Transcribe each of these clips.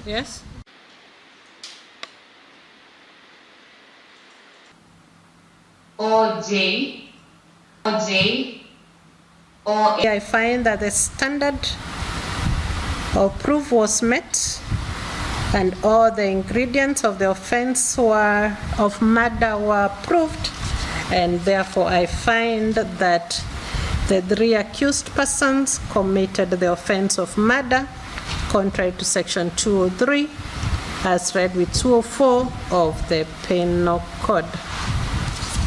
Yes? I find that the standard of proof was met and all the ingredients of the offense of murder were proved, and therefore I find that the 3 accused persons committed the offense of murder contrary to section 203 as read with 204 of the Penal Code.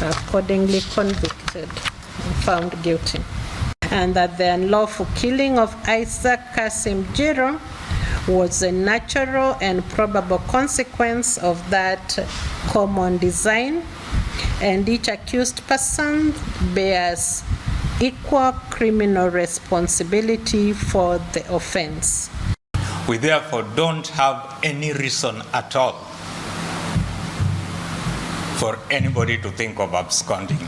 Accordingly convicted and found guilty. And that the unlawful killing of Isaac Kasim Jiro was a natural and probable consequence of that common design, and each accused person bears equal criminal responsibility for the offense. We therefore don't have any reason at all for anybody to think of absconding.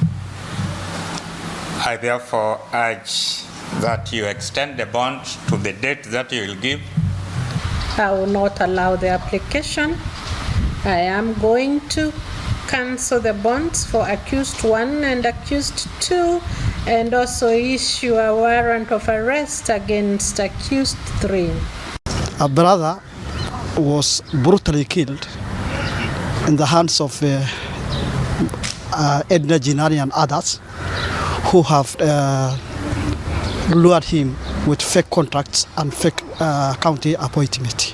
I therefore urge that you extend the bond to the date that you will give. I will not allow the application. I am going to cancel the bonds for accused 1 and accused 2, and also issue a warrant of arrest against accused 3. A brother was brutally killed in the hands of Edna Jinari and others who have lured him with fake contracts and fake county appointment.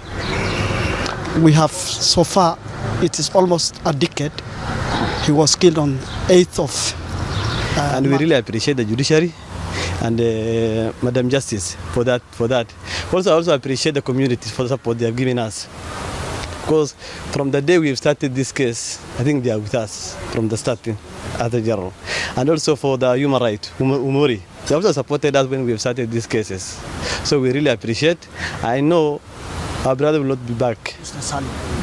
We have so far, it is almost a decade. He was killed on 8th of and we really appreciate the judiciary and Madam Justice for that. Also, I also appreciate the community for the support they have given us. Because from the day we've started this case, I think they are with us from the starting at the general. And also for the human rights, Umuri. They also supported us when we've started these cases. So we really appreciate. I know our brother will not be back,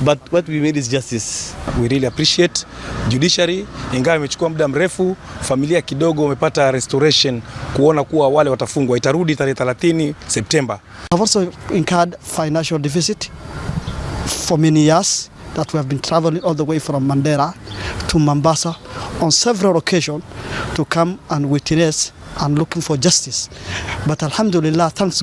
but what we need is justice. We really appreciate judiciary, ingawa imechukua muda mrefu, familia kidogo wamepata restoration kuona kuwa wale watafungwa. Itarudi tarehe 30 September. I've also incurred financial deficit for many years that we have been traveling all the way from Mandera to Mombasa on several occasions to come and witness and looking for justice. But alhamdulillah, thanks